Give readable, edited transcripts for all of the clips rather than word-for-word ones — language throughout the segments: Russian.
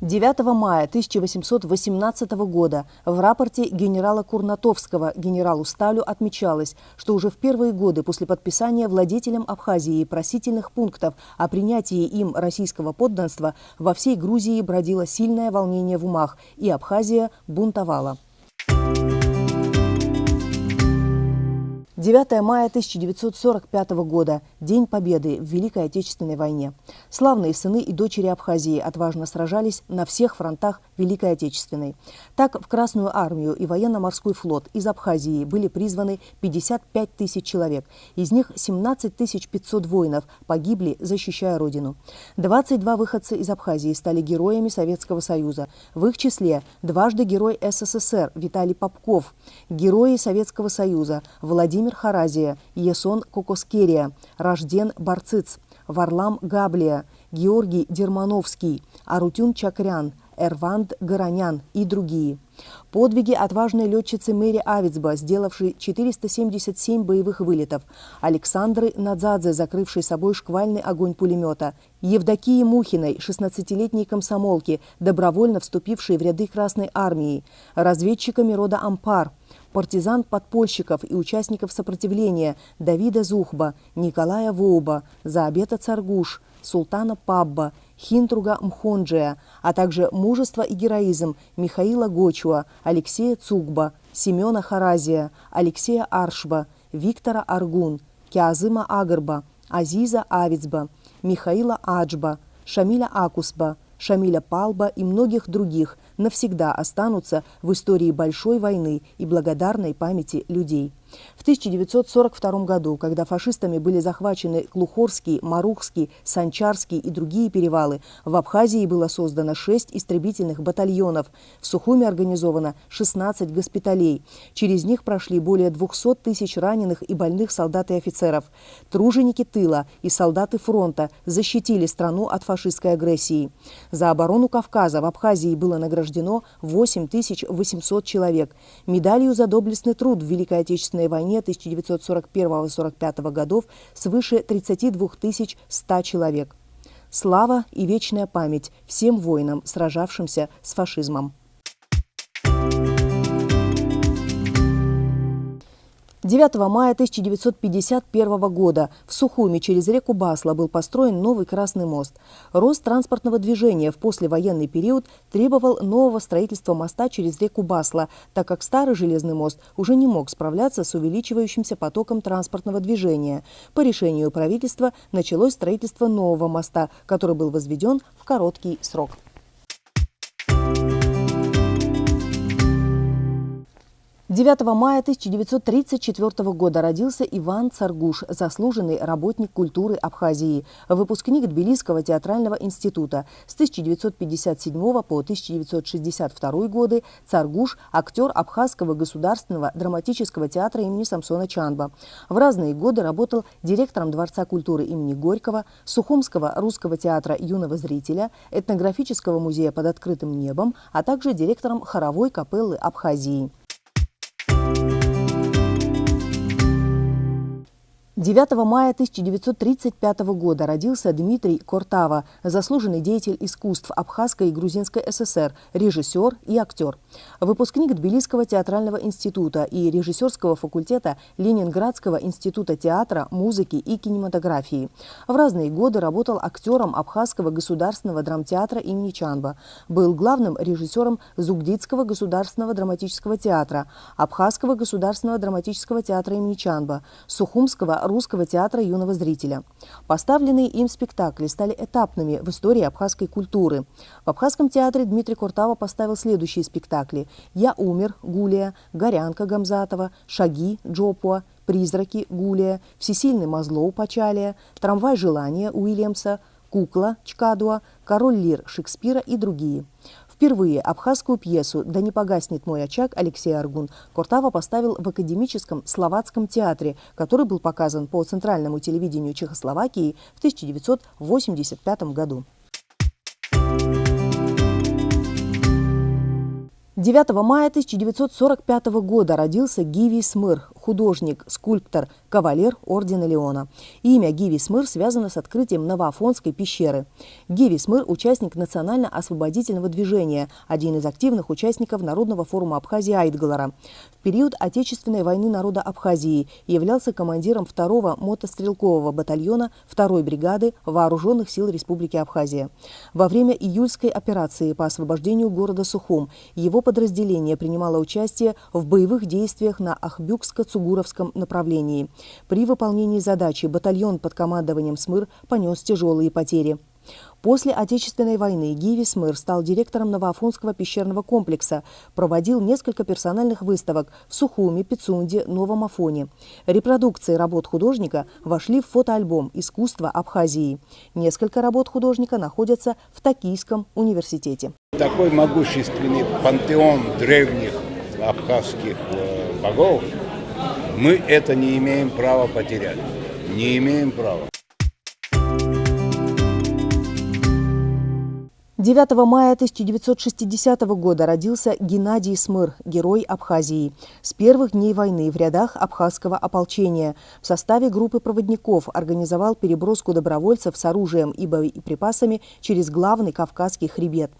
9 мая 1818 года в рапорте генерала Курнатовского генералу Сталю отмечалось, что уже в первые годы после подписания владетелем Абхазии просительных пунктов о принятии им российского подданства во всей Грузии бродило сильное волнение в умах, и Абхазия бунтовала. 9 мая 1945 года – День Победы в Великой Отечественной войне. Славные сыны и дочери Абхазии отважно сражались на всех фронтах Великой Отечественной. Так, в Красную армию и военно-морской флот из Абхазии были призваны 55 тысяч человек. Из них 17 500 воинов погибли, защищая Родину. 22 выходца из Абхазии стали героями Советского Союза. В их числе дважды герой СССР Виталий Попков, герои Советского Союза Владимир Харазия, Есон Кокоскерия, Рожден Барцыц, Варлам Габлия, Георгий Дермановский, Арутюн Чакрян, Эрванд Горанян и другие. Подвиги отважной летчицы Мэри Авицба, сделавшей 477 боевых вылетов, Александры Надзадзе, закрывшей собой шквальный огонь пулемета, Евдокии Мухиной, 16-летней комсомолки, добровольно вступившей в ряды Красной армии, разведчиками рода Ампар, партизан-подпольщиков и участников сопротивления Давида Зухба, Николая Воуба, Заабета Царгуш, Султана Пабба, Хинтруга Мхонджия, а также мужество и героизм Михаила Гочуа, Алексея Цугба, Семена Харазия, Алексея Аршба, Виктора Аргун, Киазыма Агарба, Азиза Авицба, Михаила Аджба, Шамиля Акусба, Шамиля Палба и многих других навсегда останутся в истории большой войны и благодарной памяти людей. В 1942 году, когда фашистами были захвачены Клухорский, Марухский, Санчарский и другие перевалы, в Абхазии было создано 6 истребительных батальонов, в Сухуми организовано 16 госпиталей. Через них прошли более 200 тысяч раненых и больных солдат и офицеров. Труженики тыла и солдаты фронта защитили страну от фашистской агрессии. За оборону Кавказа в Абхазии было награждено 8800 человек. Медалью за доблестный труд в Великой Отечественной войне 1941-1945 годов свыше 32 100 человек. Слава и вечная память всем воинам, сражавшимся с фашизмом. 9 мая 1951 года в Сухуми через реку Басла был построен новый Красный мост. Рост транспортного движения в послевоенный период требовал нового строительства моста через реку Басла, так как старый железный мост уже не мог справляться с увеличивающимся потоком транспортного движения. По решению правительства началось строительство нового моста, который был возведен в короткий срок. 9 мая 1934 года родился Иван Царгуш, заслуженный работник культуры Абхазии, выпускник Тбилисского театрального института. С 1957 по 1962 годы Царгуш – актер Абхазского государственного драматического театра имени Самсона Чанба. В разные годы работал директором Дворца культуры имени Горького, Сухумского русского театра юного зрителя, этнографического музея под открытым небом, а также директором хоровой капеллы Абхазии. 9 мая 1935 года родился Дмитрий Кортава, заслуженный деятель искусств Абхазской и Грузинской ССР, режиссер и актер. Выпускник Тбилисского театрального института и режиссерского факультета Ленинградского института театра, музыки и кинематографии. В разные годы работал актером Абхазского государственного драмтеатра имени Чанба. Был главным режиссером Зугдидского государственного драматического театра, Абхазского государственного драматического театра имени Чанба, Сухумского русского театра юного зрителя. Поставленные им спектакли стали этапными в истории абхазской культуры. В Абхазском театре Дмитрий Кортава поставил следующие спектакли: «Я умер» Гулия, «Горянка» Гамзатова, «Шаги» Джопуа, «Призраки» Гулия, «Всесильный Мазлоу» Пачалия, «Трамвай желания» Уильямса, «Кукла» Чкадуа, «Король Лир» Шекспира и другие. Впервые абхазскую пьесу «Да не погаснет мой очаг» Алексея Аргун Кортава поставил в Академическом словацком театре, который был показан по центральному телевидению Чехословакии в 1985 году. 9 мая 1945 года родился Гиви Смыр, художник, скульптор, кавалер ордена Леона. Имя Гиви Смыр связано с открытием Новоафонской пещеры. Гиви Смыр – участник национально-освободительного движения, один из активных участников Народного форума Абхазии Айтгалара. В период Отечественной войны народа Абхазии являлся командиром 2-го мотострелкового батальона 2-й бригады Вооруженных сил Республики Абхазия. Во время июльской операции по освобождению города Сухум его подразделение принимало участие в боевых действиях на Ахбюкско-Цугуровском направлении. При выполнении задачи батальон под командованием Смыр понес тяжелые потери. После Отечественной войны Гиви Смыр стал директором Новоафонского пещерного комплекса, проводил несколько персональных выставок в Сухуме, Пицунде, Новом Афоне. Репродукции работ художника вошли в фотоальбом «Искусство Абхазии». Несколько работ художника находятся в Токийском университете. Такой могущественный пантеон древних абхазских богов, мы это не имеем права потерять. Не имеем права. 9 мая 1960 года родился Геннадий Смыр, герой Абхазии. С первых дней войны в рядах абхазского ополчения в составе группы проводников организовал переброску добровольцев с оружием и боеприпасами через главный Кавказский хребет.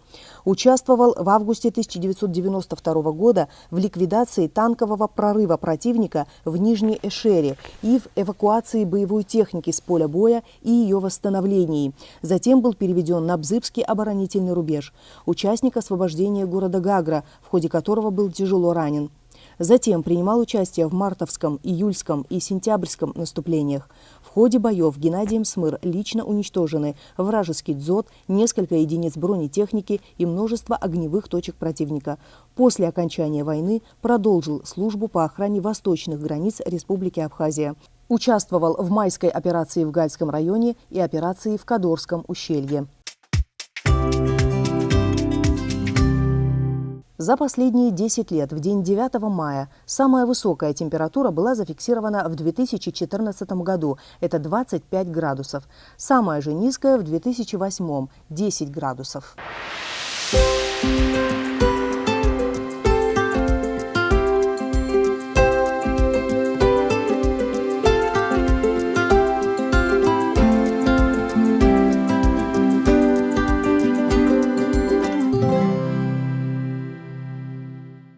Участвовал в августе 1992 года в ликвидации танкового прорыва противника в Нижней Эшере и в эвакуации боевой техники с поля боя и ее восстановлении. Затем был переведен на Бзыбский оборонительный рубеж, участник освобождения города Гагра, в ходе которого был тяжело ранен. Затем принимал участие в мартовском, июльском и сентябрьском наступлениях. В ходе боев Геннадием Смыр лично уничтожены вражеский дзот, несколько единиц бронетехники и множество огневых точек противника. После окончания войны продолжил службу по охране восточных границ Республики Абхазия. Участвовал в майской операции в Гальском районе и операции в Кадорском ущелье. За последние 10 лет, в день 9 мая, самая высокая температура была зафиксирована в 2014 году – это 25 градусов. Самая же низкая в 2008 – 10 градусов.